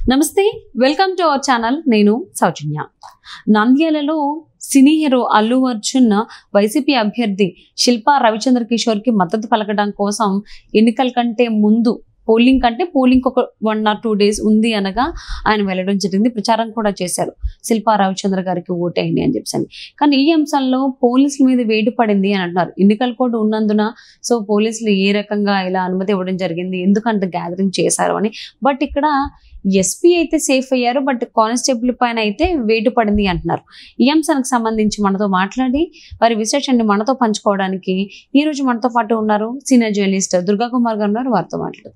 నమస్తే, welcome to our channel. నేను సౌజన్య. నంద్యాలలో cine hero Allu Arjun YCP అభ్యర్థి శిల్పా రవిచంద్ర కిషోర్ కి మద్దతు పలకడం కోసం ఎన్నికల కంటే ముందు పోలింగ్ ఒక 1 or 2 days ఉంది అనగా ఆయన వెళ్ళడం జరిగింది. ప్రచారం కూడా చేశారు, శిల్పా రవిచంద్ర గారికి ఓటేయండి అని చెప్పి. కానీ ఈ అంశాల్లో పోలీసుల మీద వేటు పడింది అని అంటున్నారు. ఎన్నికల కోడ్ ఉన్నందున సో పోలీసులు ఏ రకంగా ఇలా అనుమతి ఇవ్వడం జరిగింది, ఎందుకంటే గ్యాదరింగ్ చేశారు అని. బట్ ఇక్కడ ఎస్పీ అయితే సేఫ్ అయ్యారు, బట్ కానిస్టేబుల్ పైన అయితే వేటు పడింది అంటున్నారు. ఈ అంశానికి సంబంధించి మనతో మాట్లాడి వారి విశ్లేషణని మనతో పంచుకోవడానికి ఈ రోజు మనతో పాటు ఉన్నారు సీనియర్ జర్నలిస్ట్ దుర్గా కుమార్ గారు ఉన్నారు. వారితో మాట్లాడు.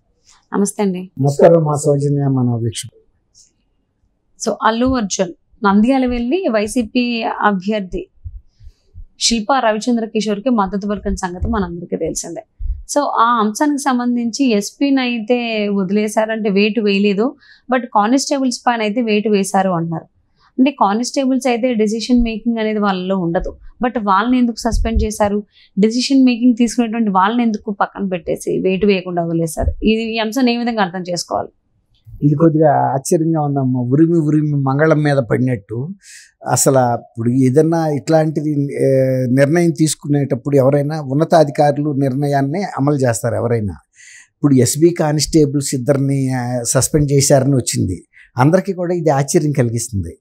నమస్తే అండి. నమస్కారం మా సౌజన్య, మన వీక్షకులు. సో అల్లు అర్జున్ నంద్యాల వెళ్ళి వైసీపీ అభ్యర్థి శిల్పా రవిచంద్ర కిషోర్ కి మద్దతు పలికిన సంగతి మనందరికీ తెలిసిందే. సో ఆ అంశానికి సంబంధించి ఎస్పీని అయితే వదిలేశారంటే వేటు వేయలేదు, బట్ కానిస్టేబుల్స్ పైన అయితే వేటు వేశారు అంటున్నారు. అంటే కానిస్టేబుల్స్ అయితే డెసిషన్ మేకింగ్ అనేది వాళ్ళలో ఉండదు, బట్ వాళ్ళని ఎందుకు సస్పెండ్ చేశారు, డెసిషన్ మేకింగ్ తీసుకునేటువంటి వాళ్ళని ఎందుకు పక్కన పెట్టేసి వేటు వేయకుండా వదిలేశారు? ఈ అంశాన్ని ఏ విధంగా అర్థం చేసుకోవాలి? ఇది కొద్దిగా ఆశ్చర్యంగా ఉందమ్మా. ఉరిమి మంగళం మీద పడినట్టు. అసలు ఇప్పుడు ఏదన్నా ఇట్లాంటిది నిర్ణయం తీసుకునేటప్పుడు ఎవరైనా ఉన్నతాధికారులు నిర్ణయాన్ని అమలు చేస్తారు ఎవరైనా. ఇప్పుడు ఎస్బీ కానిస్టేబుల్స్ ఇద్దరిని సస్పెండ్ చేశారని వచ్చింది. అందరికీ కూడా ఇది ఆశ్చర్యం కలిగిస్తుంది.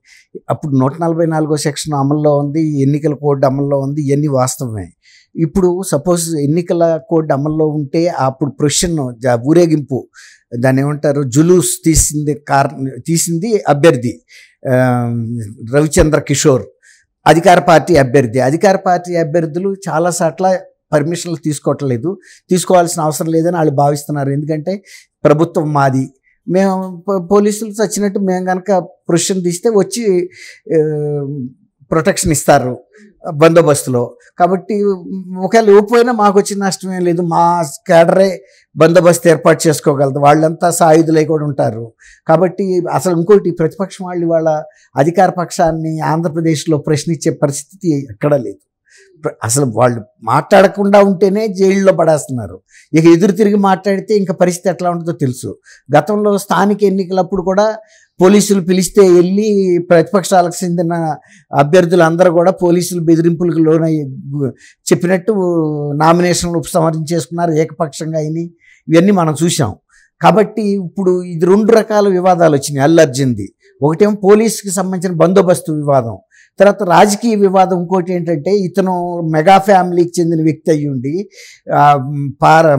అప్పుడు 144వ సెక్షన్ అమల్లో ఉంది, ఎన్నికల కోడ్ అమల్లో ఉంది, ఇవన్నీ వాస్తవమే. ఇప్పుడు సపోజ్ ఎన్నికల కోడ్ అమల్లో ఉంటే అప్పుడు ప్రొషన్ ఊరేగింపు, దాన్ని ఏమంటారు, జులూస్ తీసింది అభ్యర్థి రవిచంద్ర కిషోర్, అధికార పార్టీ అభ్యర్థులు చాలా సార్లు పర్మిషన్లు తీసుకోవాల్సిన అవసరం లేదని వాళ్ళు భావిస్తున్నారు. ఎందుకంటే ప్రభుత్వం మాది, మేము పోలీసులు చచ్చినట్టు మేము కనుక ప్రొషన్ తీస్తే వచ్చి ప్రొటెక్షన్ ఇస్తారు బందోబస్తులో. కాబట్టి ఒకవేళ ఇవ్వకపోయినా మాకు వచ్చిన నష్టమేం లేదు, మా క్యాడరే బందోబస్తు ఏర్పాటు చేసుకోగలదు, వాళ్ళంతా సాయుధులై కూడా ఉంటారు. కాబట్టి అసలు ఇంకోటి, ప్రతిపక్షం వాళ్ళు వాళ్ళ అధికార పక్షాన్ని ఆంధ్రప్రదేశ్లో ప్రశ్నించే పరిస్థితి ఎక్కడా లేదు. అసలు వాళ్ళు మాట్లాడకుండా ఉంటేనే జైల్లో పడేస్తున్నారు. ఇక ఎదురు తిరిగి మాట్లాడితే ఇంకా పరిస్థితి ఎట్లా ఉంటుందో తెలుసు. గతంలో స్థానిక ఎన్నికలప్పుడు కూడా పోలీసులు పిలిస్తే వెళ్ళి ప్రతిపక్షాలకు చెందిన అభ్యర్థులు అందరూ కూడా పోలీసులు బెదిరింపులకు లోనై చెప్పినట్టు నామినేషన్లు ఉపసంహరించేసుకున్నారు, ఏకపక్షంగా అయినాయి. ఇవన్నీ మనం చూసాం. కాబట్టి ఇప్పుడు ఇది 2 రకాల వివాదాలు వచ్చినాయి అల్లు అర్జున్ది. ఒకటేమో పోలీసుకి సంబంధించిన బందోబస్తు వివాదం, తర్వాత రాజకీయ వివాదం. ఇంకోటి ఏంటంటే ఇతను మెగా ఫ్యామిలీకి చెందిన వ్యక్తి అయ్యుండి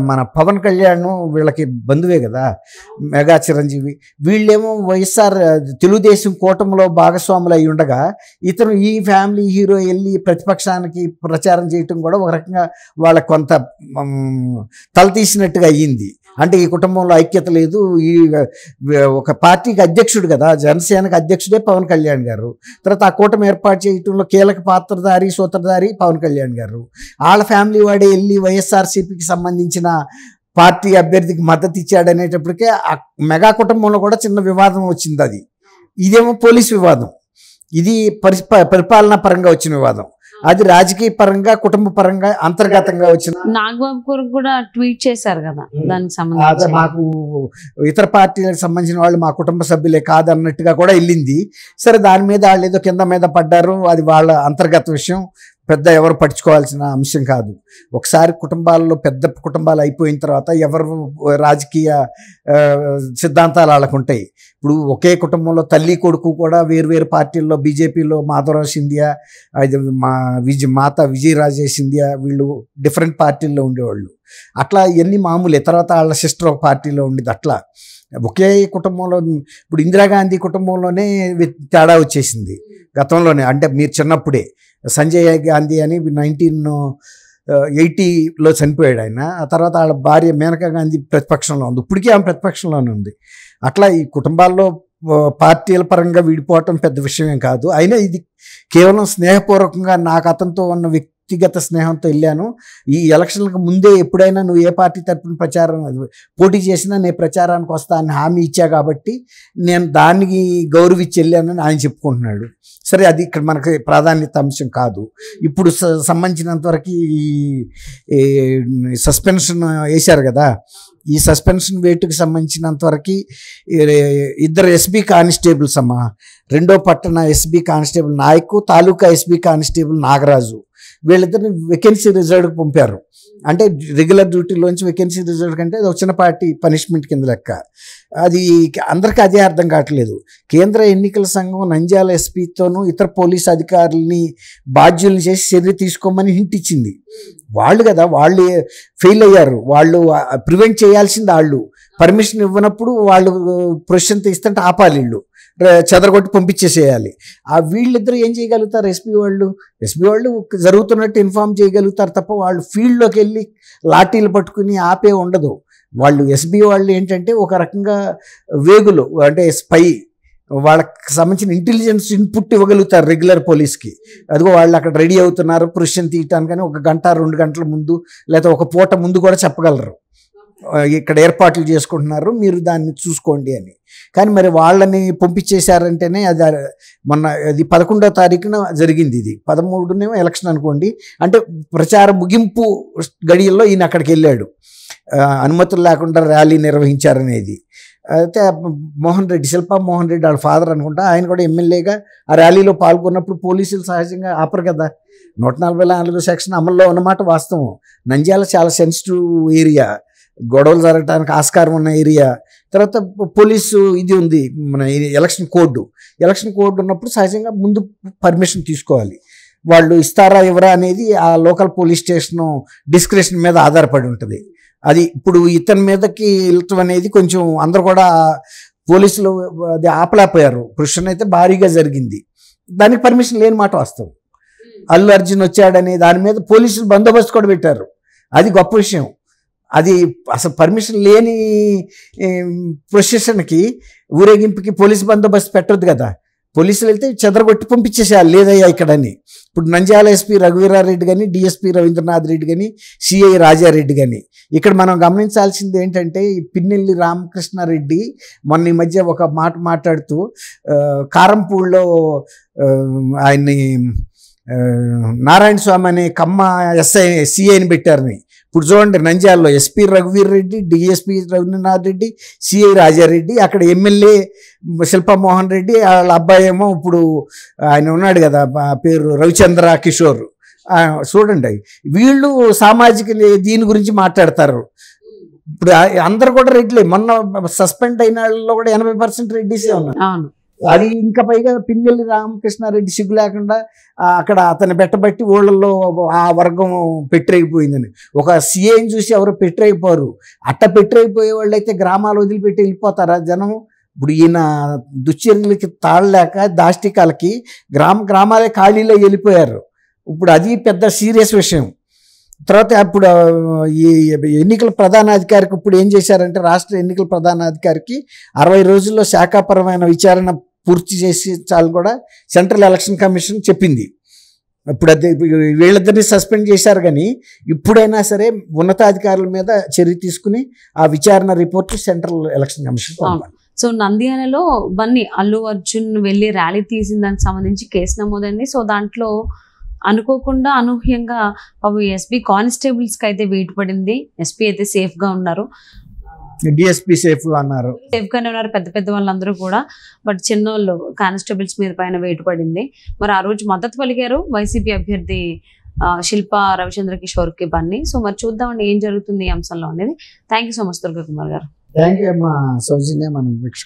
మన పవన్ కళ్యాణ్ వీళ్ళకి బంధువే కదా, మెగా చిరంజీవి, వీళ్ళేమో వైఎస్ఆర్ తెలుగుదేశం కూటమిలో భాగస్వాములు అయి ఉండగా ఇతను ఈ ఫ్యామిలీ హీరో వెళ్ళి ప్రతిపక్షానికి ప్రచారం చేయటం కూడా ఒక రకంగా వాళ్ళకి కొంత తలతీసినట్టుగా అయ్యింది. అంటే ఈ కుటుంబంలో ఐక్యత లేదు. ఈ ఒక పార్టీకి అధ్యక్షుడు కదా, జనసేనకు అధ్యక్షుడే పవన్ కళ్యాణ్ గారు. తర్వాత ఆ కూటమి ఏర్పాటు చేయటంలో కీలక సూత్రధారి పవన్ కళ్యాణ్ గారు. వాళ్ళ ఫ్యామిలీ వాడే వెళ్ళి వైఎస్ఆర్సీపీకి సంబంధించిన పార్టీ అభ్యర్థికి మద్దతు ఇచ్చాడనేటప్పటికే ఆ మెగా కుటుంబంలో కూడా చిన్న వివాదం వచ్చింది. అది ఇదేమో పోలీస్ వివాదం, ఇది పరిపాలనా పరంగా వచ్చిన వివాదం. అది రాజకీయ పరంగా, కుటుంబ పరంగా, అంతర్గతంగా వచ్చిన. నాగబాబు కూడా ట్వీట్ చేశారు కదా దానికి సంబంధించి, మాకు ఇతర పార్టీలకు సంబంధించిన వాళ్ళు మా కుటుంబ సభ్యులే కాదన్నట్టుగా కూడా వెళ్ళింది. సరే, దాని మీద వాళ్ళు ఏదో కింద మీద పడ్డారు, అది వాళ్ళ అంతర్గత విషయం, పెద్ద ఎవరు పట్టించుకోవాల్సిన అంశం కాదు. ఒకసారి కుటుంబాల్లో పెద్ద కుటుంబాలు అయిపోయిన తర్వాత ఎవరు రాజకీయ సిద్ధాంతాలు వాళ్ళకు ఉంటాయి. ఇప్పుడు ఒకే కుటుంబంలో తల్లి కొడుకు కూడా వేరు పార్టీల్లో, బీజేపీలో మాధవరావు సింధియా, మాతా విజయరాజే సింధియా, వీళ్ళు డిఫరెంట్ పార్టీల్లో ఉండేవాళ్ళు. అట్లా ఇవన్నీ మామూలే. తర్వాత వాళ్ళ సిస్టర్ ఒక పార్టీలో ఉండేది. అట్లా ఒకే కుటుంబంలో, ఇప్పుడు ఇందిరాగాంధీ కుటుంబంలోనే తేడా వచ్చేసింది గతంలోనే. అంటే మీరు చిన్నప్పుడే సంజయ్ గాంధీ అని 1980లో చనిపోయాడు ఆయన. ఆ తర్వాత వాళ్ళ భార్య మేనకా గాంధీ ప్రతిపక్షంలో ఉంది, ఇప్పటికీ ఆమె ప్రతిపక్షంలోనే ఉంది. అట్లా ఈ కుటుంబాల్లో పార్టీల పరంగా విడిపోవటం పెద్ద విషయమేం కాదు. అయినా ఇది కేవలం స్నేహపూర్వకంగా నాకు అతనితో ఉన్న వ్యక్తిగత స్నేహంతో వెళ్ళాను. ఈ ఎలక్షన్లకు ముందే ఎప్పుడైనా నువ్వు ఏ పార్టీ తరపున పోటీ చేసినా నేను ప్రచారానికి వస్తా అని హామీ ఇచ్చా కాబట్టి నేను దానికి గౌరవించి వెళ్ళానని ఆయన చెప్పుకుంటున్నాడు. సరే, అది ఇక్కడ మనకి ప్రాధాన్యత అంశం కాదు. ఇప్పుడు సంబంధించినంతవరకు ఈ సస్పెన్షన్ వేశారు కదా, ఈ సస్పెన్షన్ వేటుకి సంబంధించినంత వరకు ఇద్దరు ఎస్బీ కానిస్టేబుల్స్ అమ్మా, రెండో పట్టణ ఎస్బీ కానిస్టేబుల్ నాయకు, తాలూకా ఎస్బీ కానిస్టేబుల్ నాగరాజు, వీళ్ళిద్దరిని వేకెన్సీ రిజర్వ్కి పంపారు. అంటే రెగ్యులర్ డ్యూటీలోంచి వేకెన్సీ రిజర్వ్ కంటే అది వచ్చిన పార్టీ పనిష్మెంట్ కింద లెక్క. అది అందరికీ అదే అర్థం కావట్లేదు. కేంద్ర ఎన్నికల సంఘం నంద్యాల ఎస్పీతోనూ ఇతర పోలీస్ అధికారులని బాధ్యుల్ని చేసి చర్య తీసుకోమని హింట్ ఇచ్చింది. వాళ్ళు కదా, వాళ్ళు ఫెయిల్ అయ్యారు. వాళ్ళు ప్రివెంట్ చేయాల్సింది వాళ్ళు. పర్మిషన్ ఇవ్వనప్పుడు వాళ్ళు ప్రొసెషన్ తీస్తుంటే ఆపాలి, వీళ్ళు చెదరగొట్టి పంపించేసేయాలి. ఆ వీళ్ళిద్దరూ ఏం చేయగలుగుతారు? ఎస్పీ వాళ్ళు జరుగుతున్నట్టు ఇన్ఫార్మ్ చేయగలుగుతారు తప్ప వాళ్ళు ఫీల్డ్లోకి వెళ్ళి లాఠీలు పట్టుకుని ఆపే ఉండదు. వాళ్ళు ఎస్బీ వాళ్ళు ఏంటంటే ఒక రకంగా వేగులు, అంటే స్పై, వాళ్ళకి సంబంధించిన ఇంటెలిజెన్స్ ఇన్పుట్ ఇవ్వగలుగుతారు రెగ్యులర్ పోలీస్కి. అదిగో వాళ్ళు అక్కడ రెడీ అవుతున్నారు ప్రొసెషన్ తీయటానికని 1 గంట 2 గంటల ముందు లేదా ఒక పూట ముందు కూడా చెప్పగలరు, ఇక్కడ ఏర్పాట్లు చేసుకుంటున్నారు మీరు దాన్ని చూసుకోండి అని. కానీ మరి వాళ్ళని పంపించేశారంటేనే అది మొన్న అది 11వ తారీఖున జరిగింది. ఇది 13నేమో ఎలక్షన్ అనుకోండి. అంటే ప్రచార ముగింపు గడియల్లో ఈయన అక్కడికి వెళ్ళాడు, అనుమతులు లేకుండా ర్యాలీ నిర్వహించారనేది. అయితే మోహన్ రెడ్డి, శిల్పా మోహన్ రెడ్డి వాళ్ళ ఫాదర్ అనుకుంటా, ఆయన కూడా ఎమ్మెల్యేగా ఆ ర్యాలీలో పాల్గొన్నప్పుడు పోలీసులు సహజంగా ఆపరు కదా. 144 సెక్షన్ అమల్లో ఉన్నమాట వాస్తవం. నంద్యాల చాలా సెన్సిటివ్ ఏరియా, గొడవలు జరగడానికి ఆస్కారం ఉన్న ఏరియా. తర్వాత పోలీసు ఇది ఉంది, మన ఎలక్షన్ కోడ్ ఉన్నప్పుడు సహజంగా ముందు పర్మిషన్ తీసుకోవాలి. వాళ్ళు ఇస్తారా ఇవ్వరా అనేది ఆ లోకల్ పోలీస్ స్టేషన్ డిస్క్రిప్షన్ మీద ఆధారపడి ఉంటుంది. అది ఇప్పుడు ఇతని మీదకి వెళ్ళటం అనేది కొంచెం అందరూ కూడా పోలీసులు అది ఆపలేకపోయారు. ప్రొసెషన్ అయితే భారీగా జరిగింది, దానికి పర్మిషన్ లేని మాట వాస్తవం. అల్లు అర్జున్ వచ్చాడనే దాని మీద పోలీసులు బందోబస్తు కూడా పెట్టారు, అది గొప్ప విషయం. అది అసలు పర్మిషన్ లేని ప్రొసెషన్కి, ఊరేగింపుకి పోలీసు బందోబస్తు పెట్టొద్దు కదా. పోలీసులు వెళ్తే చెదరగొట్టి పంపించేసేయాలి, లేదయ్యా ఇక్కడని. ఇప్పుడు నంద్యాల ఎస్పీ రఘువీరారెడ్డి కానీ, డిఎస్పీ రవీంద్రనాథ్ రెడ్డి కానీ, సిఐ రాజారెడ్డి కానీ, ఇక్కడ మనం గమనించాల్సింది ఏంటంటే పిన్నెల్లి రామకృష్ణారెడ్డి మొన్న ఈ మధ్య ఒక మాట మాట్లాడుతూ కారంపూడిలో ఆయన్ని నారాయణ స్వామి అనే కమ్మ సిఐని పెట్టారని. ఇప్పుడు చూడండి, నంద్యాలలో ఎస్పీ రఘువీర్ రెడ్డి, డిఎస్పీ రవీంద్రనాథ్ రెడ్డి, సిఐ రాజారెడ్డి, అక్కడ ఎమ్మెల్యే శిల్పా మోహన్ రెడ్డి, వాళ్ళ అబ్బాయి ఏమో ఇప్పుడు ఆయన ఉన్నాడు కదా, పేరు రవిచంద్ర కిషోర్. చూడండి, వీళ్ళు సామాజిక దీని గురించి మాట్లాడతారు. ఇప్పుడు అందరు కూడా రెడ్లే. మొన్న సస్పెండ్ అయిన వాళ్ళలో కూడా 80% రెడ్డిసే ఉన్నారు. అది ఇంకా పైగా పిన్నెల్లి రామకృష్ణారెడ్డి సిగ్గు లేకుండా అక్కడ అతన్ని పెట్టబట్టి ఊళ్ళల్లో ఆ వర్గం పెట్టరైపోయిందని. ఒక సీఏని చూసి ఎవరు పెట్టరైపోరు. అట్ట పెట్టరైపోయే వాళ్ళు అయితే గ్రామాలు వదిలిపెట్టి వెళ్ళిపోతారా జనం? ఇప్పుడు ఈయన దుశ్చర్యలకి తాళలేక దాష్టికాలకి గ్రామాలే ఖాళీలో వెళ్ళిపోయారు. ఇప్పుడు అది పెద్ద సీరియస్ విషయం. తర్వాత ఇప్పుడు ఈ ఎన్నికల ప్రధానాధికారికి ఇప్పుడు ఏం చేశారంటే, రాష్ట్ర ఎన్నికల ప్రధానాధికారికి 60 రోజుల్లో శాఖాపరమైన విచారణ పూర్తి చేసి చాలు కూడా సెంట్రల్ ఎలక్షన్ కమిషన్ చెప్పింది. ఇప్పుడు అది వీళ్ళిద్దరిని సస్పెండ్ చేశారు, కానీ ఇప్పుడైనా సరే ఉన్నతాధికారుల మీద చర్య తీసుకుని ఆ విచారణ రిపోర్టు సెంట్రల్ ఎలక్షన్ కమిషన్ పంపాలి. సో నంద్యాలలో అల్లు అర్జున్ వెళ్ళి ర్యాలీ తీసిన దానికి సంబంధించి కేసు నమోదైంది. సో దాంట్లో అనుకోకుండా అనూహ్యంగా ఎస్పీ కానిస్టేబుల్స్ కి అయితే వెయిట్ పడింది. ఎస్పీ అయితే సేఫ్ గా ఉన్నారు, డిఎస్పీ సేఫ్ అన్నారు, సేఫ్ గానే ఉన్నారు పెద్ద పెద్ద వాళ్ళందరూ కూడా. బట్ చిన్నోళ్ళు కానిస్టేబుల్స్ మీద పైన వెయిట్ పడింది. మరి ఆ రోజు మద్దతు పలికారు వైసీపీ అభ్యర్థి శిల్పా రవిచంద్ర కిషోర్ కి బన్నీ. సో మరి చూద్దామండి ఏం జరుగుతుంది ఈ అంశంలో అనేది. Thank you so much Durga Kumar గారు. థ్యాంక్ యూ అమ్మా సౌజన్య. మనం